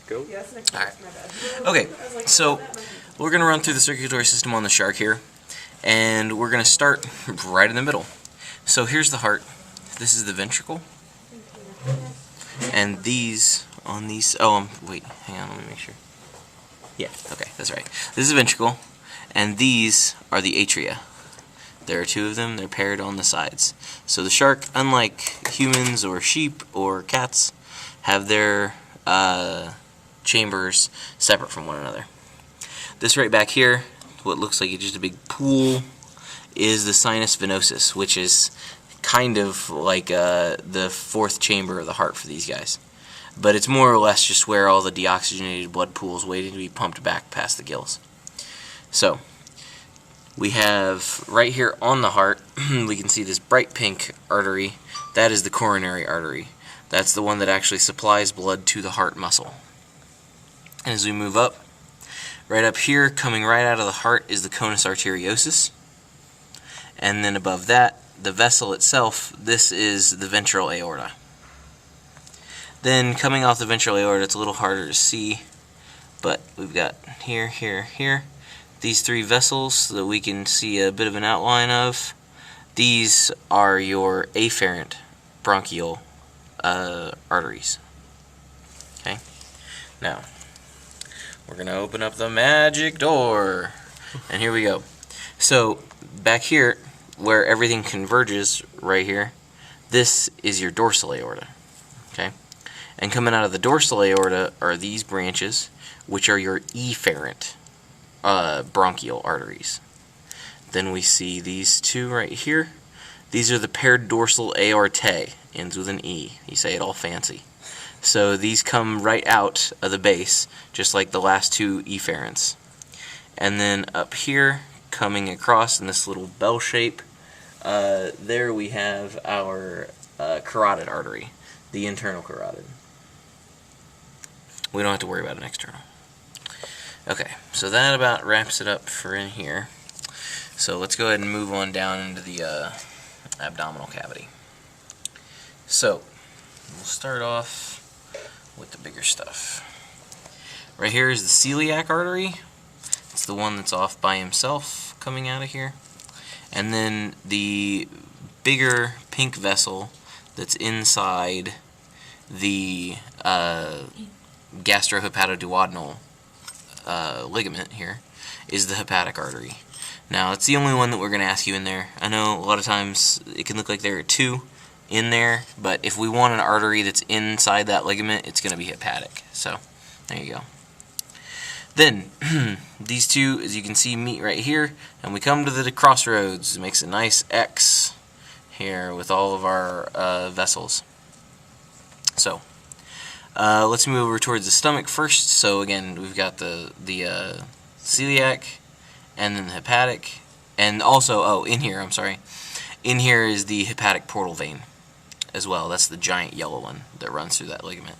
Go. Alright. Okay, so we're going to run through the circulatory system on the shark here, and we're going to start right in the middle. So here's the heart. This is the ventricle. And these, on these, wait, hang on, let me make sure. Yeah, okay, that's right. This is the ventricle, and these are the atria. There are two of them, they're paired on the sides. So the shark, unlike humans or sheep or cats, have their chambers separate from one another. This right back here, what looks like it's just a big pool, is the sinus venosus, which is kind of like the fourth chamber of the heart for these guys. But it's more or less just where all the deoxygenated blood pools waiting to be pumped back past the gills. So we have right here on the heart, we can see this bright pink artery. That is the coronary artery. That's the one that actually supplies blood to the heart muscle. And as we move up, right up here, coming right out of the heart, is the conus arteriosus. And then above that, the vessel itself, this is the ventral aorta. Then coming off the ventral aorta, it's a little harder to see, but we've got here, here, here, these three vessels that we can see a bit of an outline of. These are your afferent bronchial arteries. Okay, now we're going to open up the magic door, and here we go. So back here, where everything converges right here, this is your dorsal aorta. Okay, and coming out of the dorsal aorta are these branches, which are your efferent bronchial arteries. Then we see these two right here. These are the paired dorsal aortae, ends with an E. You say it all fancy. So these come right out of the base, just like the last two efferents. And then up here, coming across in this little bell shape, there we have our carotid artery, the internal carotid. We don't have to worry about an external. Okay, so that about wraps it up for in here. So let's go ahead and move on down into the abdominal cavity. So we'll start off with the bigger stuff. Right here is the celiac artery. It's the one that's off by himself coming out of here. And then the bigger pink vessel that's inside the gastrohepatoduodenal ligament here is the hepatic artery. Now, it's the only one that we're going to ask you in there. I know a lot of times it can look like there are two in there, but if we want an artery that's inside that ligament, it's going to be hepatic. So, there you go. Then, these two, as you can see, meet right here, and we come to the crossroads. It makes a nice X here with all of our vessels. So, let's move over towards the stomach first. So again, we've got the celiac, and then the hepatic, and also, in here, I'm sorry, in here is the hepatic portal vein as well. That's the giant yellow one that runs through that ligament.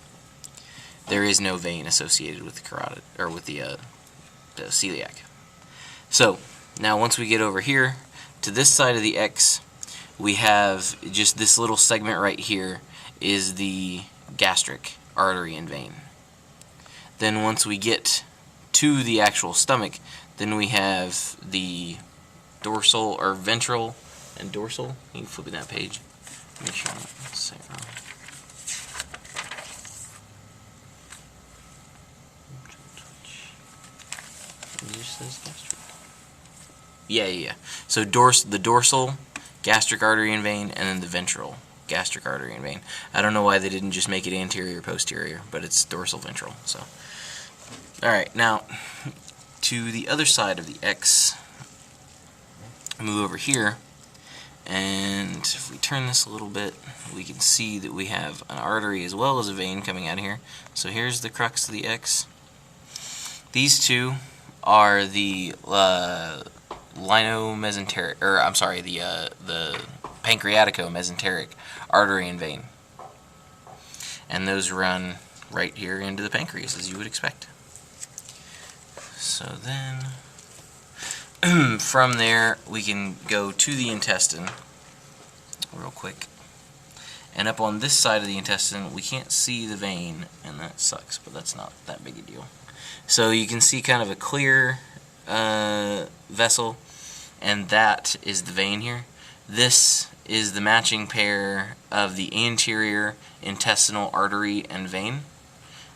There is no vein associated with the carotid, or with the celiac. So, now once we get over here, to this side of the X, we have just this little segment right here is the gastric artery and vein. Then once we get to the actual stomach, then we have the dorsal, or ventral and dorsal. You can flip in that page. Make sure I'm not saying it wrong. Yeah. So the dorsal gastric artery and vein, and then the ventral gastric artery and vein. I don't know why they didn't just make it anterior posterior, but it's dorsal ventral. So, all right, now to the other side of the X, move over here, and if we turn this a little bit, we can see that we have an artery as well as a vein coming out of here. So here's the crux of the X. These two are the lienomesenteric, or I'm sorry, the pancreatico-mesenteric artery and vein, and those run right here into the pancreas, as you would expect. So then, from there, we can go to the intestine real quick, And up on this side of the intestine, we can't see the vein, and that sucks, but that's not that big a deal. So you can see kind of a clear vessel, and that is the vein here. This is the matching pair of the anterior intestinal artery and vein.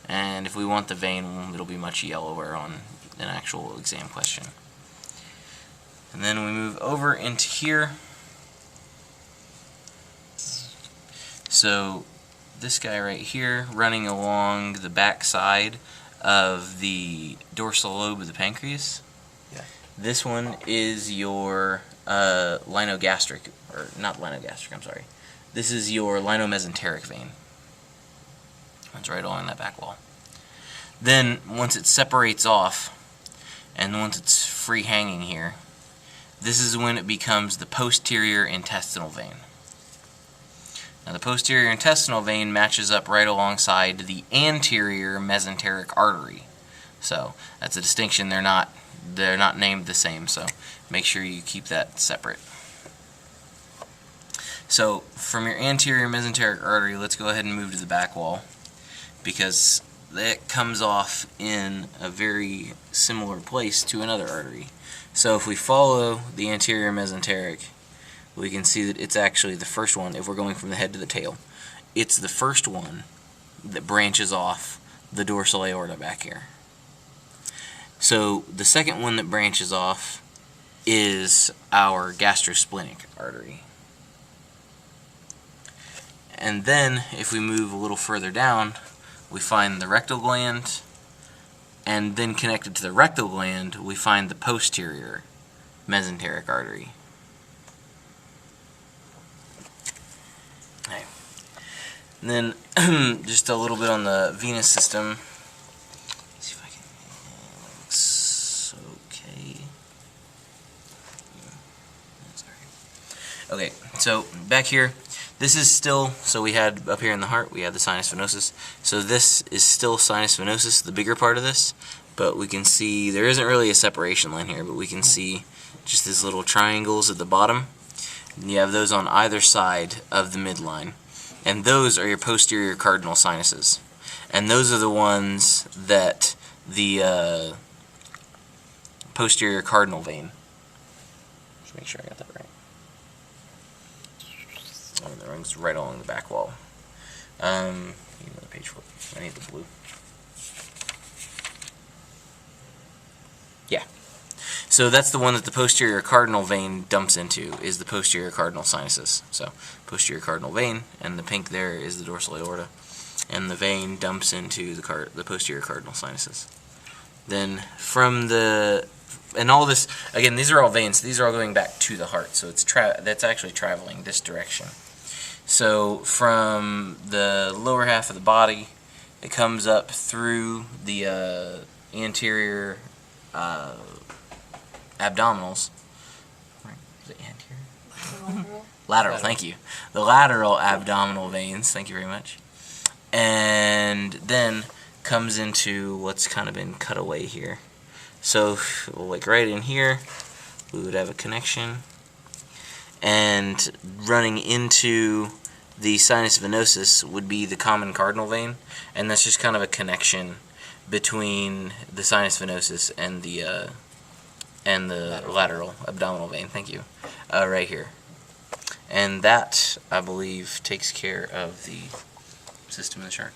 And if we want the vein, it'll be much yellower on an actual exam question. And then we move over into here. So this guy right here, running along the back side of the dorsal lobe of the pancreas. Yeah. This one is your linogastric, or not linogastric, I'm sorry. This is your linomesenteric vein. It's right along that back wall. Then, once it separates off, and once it's free hanging here, this is when it becomes the posterior intestinal vein. Now, the posterior intestinal vein matches up right alongside the anterior mesenteric artery. So, that's a distinction. They're not named the same, so make sure you keep that separate. So, from your anterior mesenteric artery, let's go ahead and move to the back wall, because that comes off in a very similar place to another artery. So if we follow the anterior mesenteric, we can see that it's actually the first one. If we're going from the head to the tail, it's the first one that branches off the dorsal aorta back here. So the second one that branches off is our gastrosplenic artery. And then if we move a little further down, we find the rectal gland, and then connected to the rectal gland, we find the posterior mesenteric artery. Okay. And then just a little bit on the venous system. Let's see if I can. Looks okay. Okay, so back here, this is still, so we had up here in the heart, we had the sinus venosus. So this is still sinus venosus, the bigger part of this, but we can see, there isn't really a separation line here, but we can see just these little triangles at the bottom. And you have those on either side of the midline. And those are your posterior cardinal sinuses. And those are the ones that the posterior cardinal vein, just make sure I got that right. Oh, that runs right along the back wall. Need another page for it. I need the blue. Yeah. So that's the one that the posterior cardinal vein dumps into, is the posterior cardinal sinuses. So posterior cardinal vein, and the pink there is the dorsal aorta, and the vein dumps into the posterior cardinal sinuses. Then from the, and all this, again, these are all veins. These are all going back to the heart, so it's that's actually traveling this direction. So from the lower half of the body, it comes up through the anterior abdominals. Is it anterior? Lateral, thank you. The lateral abdominal veins, thank you very much. And then comes into what's kind of been cut away here. So, like right in here, we would have a connection. And running into the sinus venosus would be the common cardinal vein, and that's just kind of a connection between the sinus venosus and the lateral abdominal vein. Thank you. Right here, and that I believe takes care of the system of the shark.